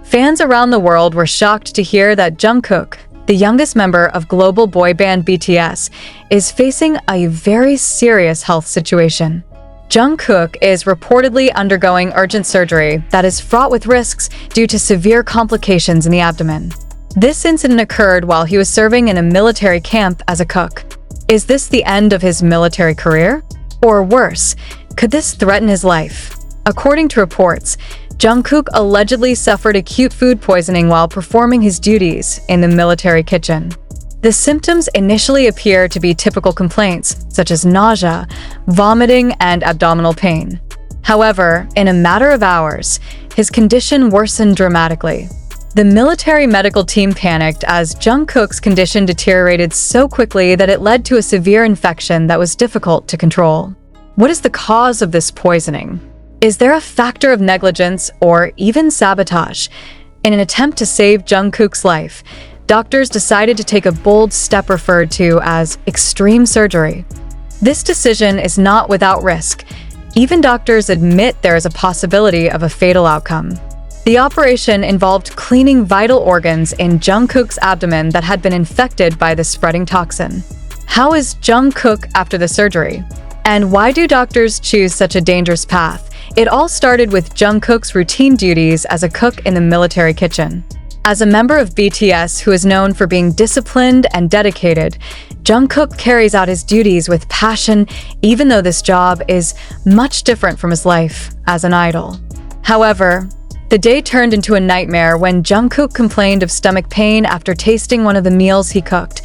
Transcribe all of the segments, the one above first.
Fans around the world were shocked to hear that Jungkook, the youngest member of global boy band BTS, is facing a very serious health situation. Jungkook is reportedly undergoing urgent surgery that is fraught with risks due to severe complications in the abdomen. This incident occurred while he was serving in a military camp as a cook. Is this the end of his military career? Or worse, could this threaten his life? According to reports, Jungkook allegedly suffered acute food poisoning while performing his duties in the military kitchen. The symptoms initially appear to be typical complaints, such as nausea, vomiting, and abdominal pain. However, in a matter of hours, his condition worsened dramatically. The military medical team panicked as Jungkook's condition deteriorated so quickly that it led to a severe infection that was difficult to control. What is the cause of this poisoning? Is there a factor of negligence or even sabotage? In an attempt to save Jungkook's life, doctors decided to take a bold step referred to as extreme surgery. This decision is not without risk. Even doctors admit there is a possibility of a fatal outcome. The operation involved cleaning vital organs in Jungkook's abdomen that had been infected by the spreading toxin. How is Jungkook after the surgery? And why do doctors choose such a dangerous path? It all started with Jungkook's routine duties as a cook in the military kitchen. As a member of BTS who is known for being disciplined and dedicated, Jungkook carries out his duties with passion, even though this job is much different from his life as an idol. However, the day turned into a nightmare when Jungkook complained of stomach pain after tasting one of the meals he cooked.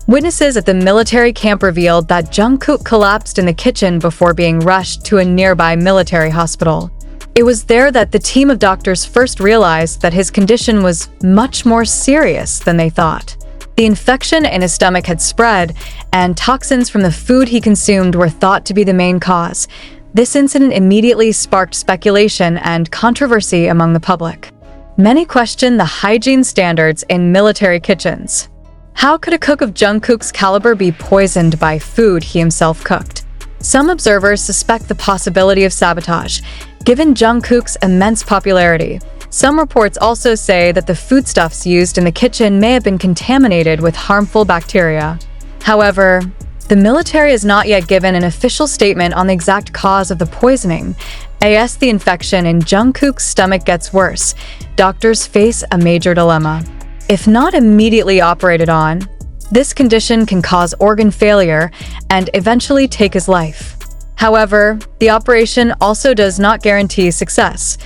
Witnesses at the military camp revealed that Jungkook collapsed in the kitchen before being rushed to a nearby military hospital. It was there that the team of doctors first realized that his condition was much more serious than they thought. The infection in his stomach had spread, and toxins from the food he consumed were thought to be the main cause. This incident immediately sparked speculation and controversy among the public. Many questioned the hygiene standards in military kitchens. How could a cook of Jungkook's caliber be poisoned by food he himself cooked? Some observers suspect the possibility of sabotage, given Jungkook's immense popularity. Some reports also say that the foodstuffs used in the kitchen may have been contaminated with harmful bacteria. However, the military has not yet given an official statement on the exact cause of the poisoning. As the infection in Jungkook's stomach gets worse, doctors face a major dilemma. If not immediately operated on, this condition can cause organ failure and eventually take his life. However, the operation also does not guarantee success.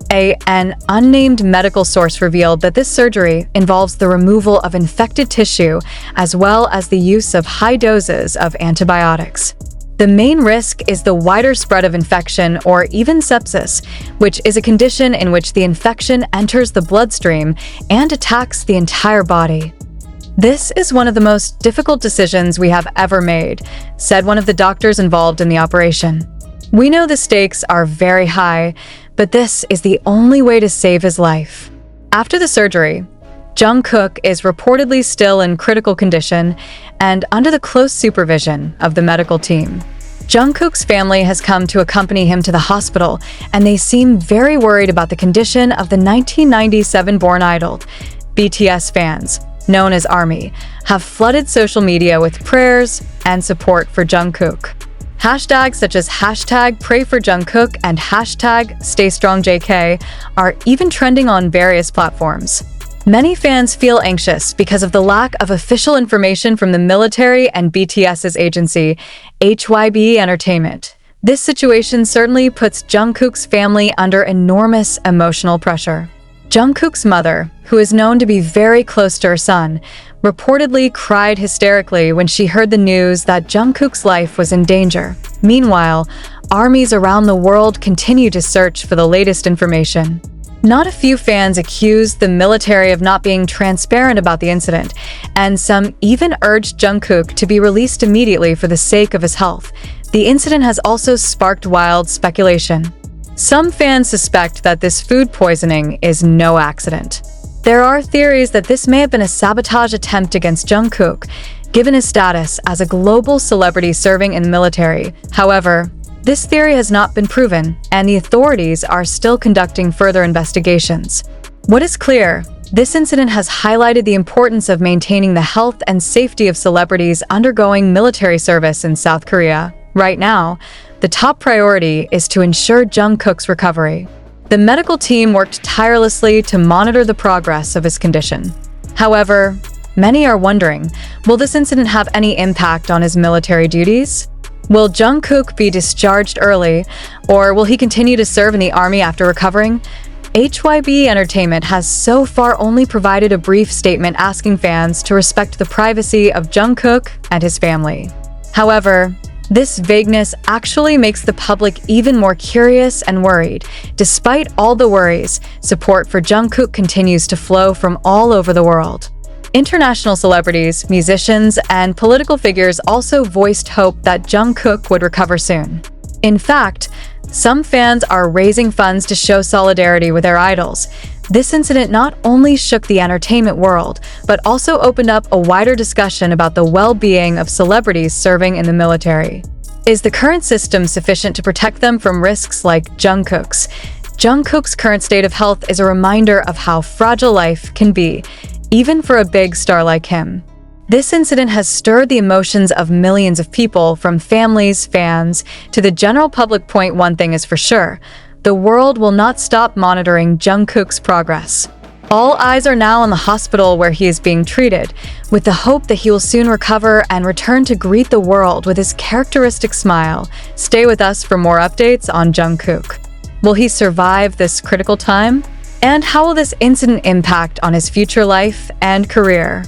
An unnamed medical source revealed that this surgery involves the removal of infected tissue as well as the use of high doses of antibiotics. The main risk is the wider spread of infection or even sepsis, which is a condition in which the infection enters the bloodstream and attacks the entire body. This is one of the most difficult decisions we have ever made, said one of the doctors involved in the operation. We know the stakes are very high, but this is the only way to save his life. After the surgery, Jungkook is reportedly still in critical condition and under the close supervision of the medical team. Jungkook's family has come to accompany him to the hospital, and they seem very worried about the condition of the 1997-born idol. BTS fans, known as ARMY, have flooded social media with prayers and support for Jungkook. Hashtags such as #PrayForJungkook and #StayStrongJK are even trending on various platforms. Many fans feel anxious because of the lack of official information from the military and BTS's agency, HYB Entertainment. This situation certainly puts Jungkook's family under enormous emotional pressure. Jungkook's mother, who is known to be very close to her son, reportedly cried hysterically when she heard the news that Jungkook's life was in danger. Meanwhile, armies around the world continue to search for the latest information. Not a few fans accused the military of not being transparent about the incident, and some even urged Jungkook to be released immediately for the sake of his health. The incident has also sparked wild speculation. Some fans suspect that this food poisoning is no accident. There are theories that this may have been a sabotage attempt against Jungkook, given his status as a global celebrity serving in the military. However, this theory has not been proven, and the authorities are still conducting further investigations. What is clear, this incident has highlighted the importance of maintaining the health and safety of celebrities undergoing military service in South Korea. Right now, the top priority is to ensure Jungkook's recovery. The medical team worked tirelessly to monitor the progress of his condition. However, many are wondering, will this incident have any impact on his military duties? Will Jungkook be discharged early, or will he continue to serve in the army after recovering? HYB Entertainment has so far only provided a brief statement asking fans to respect the privacy of Jungkook and his family. However, this vagueness actually makes the public even more curious and worried. Despite all the worries, support for Jungkook continues to flow from all over the world. International celebrities, musicians, and political figures also voiced hope that Jungkook would recover soon. In fact, some fans are raising funds to show solidarity with their idols. This incident not only shook the entertainment world, but also opened up a wider discussion about the well-being of celebrities serving in the military. Is the current system sufficient to protect them from risks like Jungkook's? Jungkook's current state of health is a reminder of how fragile life can be, even for a big star like him. This incident has stirred the emotions of millions of people, from families, fans, to the general public. One thing is for sure, the world will not stop monitoring Jungkook's progress. All eyes are now on the hospital where he is being treated, with the hope that he will soon recover and return to greet the world with his characteristic smile. Stay with us for more updates on Jungkook. Will he survive this critical time? And how will this incident impact on his future life and career?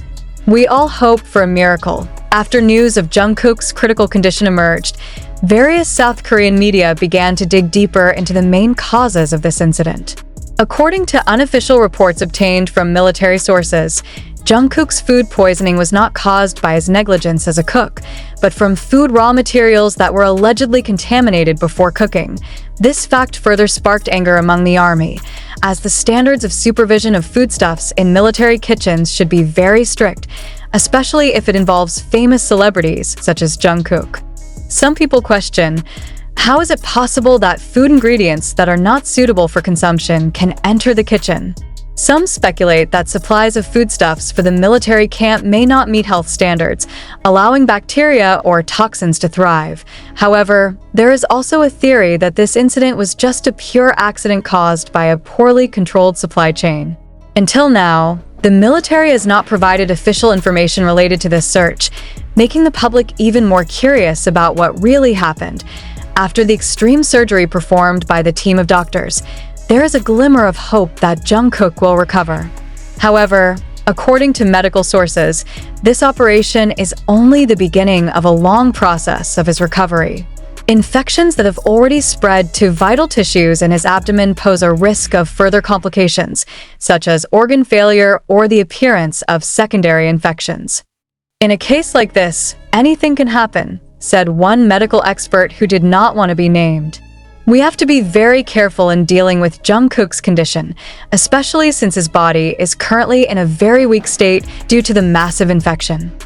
We all hope for a miracle. After news of Jungkook's critical condition emerged, various South Korean media began to dig deeper into the main causes of this incident. According to unofficial reports obtained from military sources, Jungkook's food poisoning was not caused by his negligence as a cook, but from food raw materials that were allegedly contaminated before cooking. This fact further sparked anger among the army, as the standards of supervision of foodstuffs in military kitchens should be very strict, especially if it involves famous celebrities such as Jungkook. Some people question, how is it possible that food ingredients that are not suitable for consumption can enter the kitchen? Some speculate that supplies of foodstuffs for the military camp may not meet health standards, allowing bacteria or toxins to thrive. However, there is also a theory that this incident was just a pure accident caused by a poorly controlled supply chain. Until now, the military has not provided official information related to this search, making the public even more curious about what really happened. After the extreme surgery performed by the team of doctors, there is a glimmer of hope that Jungkook will recover. However, according to medical sources, this operation is only the beginning of a long process of his recovery. Infections that have already spread to vital tissues in his abdomen pose a risk of further complications, such as organ failure or the appearance of secondary infections. In a case like this, anything can happen, said one medical expert who did not want to be named. We have to be very careful in dealing with Jungkook's condition, especially since his body is currently in a very weak state due to the massive infection.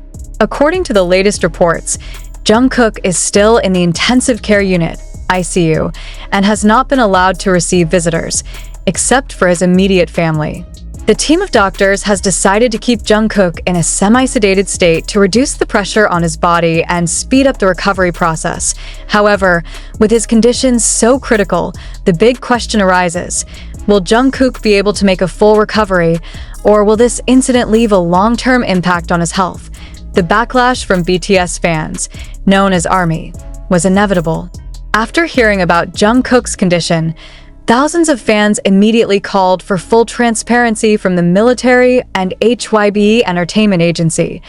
According to the latest reports, Jungkook is still in the intensive care unit, ICU, and has not been allowed to receive visitors, except for his immediate family. The team of doctors has decided to keep Jungkook in a semi-sedated state to reduce the pressure on his body and speed up the recovery process. However, with his condition so critical, the big question arises: will Jungkook be able to make a full recovery, or will this incident leave a long-term impact on his health? The backlash from BTS fans, known as ARMY, was inevitable. After hearing about Jungkook's condition, thousands of fans immediately called for full transparency from the military and HYB Entertainment Agency.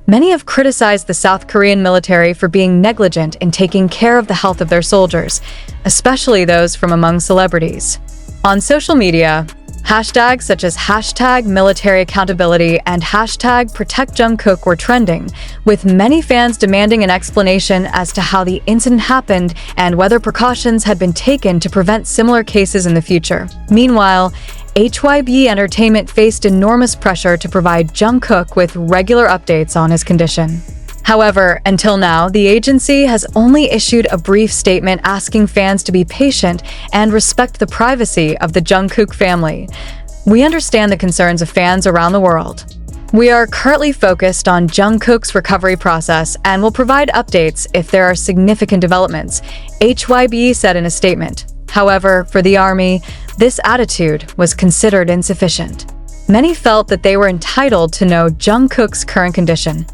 Many have criticized the South Korean military for being negligent in taking care of the health of their soldiers, especially those from among celebrities. On social media, hashtags such as #military_accountability and #protect_Jungkook were trending, with many fans demanding an explanation as to how the incident happened and whether precautions had been taken to prevent similar cases in the future. Meanwhile, HYB Entertainment faced enormous pressure to provide Jungkook with regular updates on his condition. However, until now, the agency has only issued a brief statement asking fans to be patient and respect the privacy of the Jungkook family. We understand the concerns of fans around the world. We are currently focused on Jungkook's recovery process and will provide updates if there are significant developments, HYB said in a statement. However, for the ARMY, this attitude was considered insufficient. Many felt that they were entitled to know Jungkook's current condition.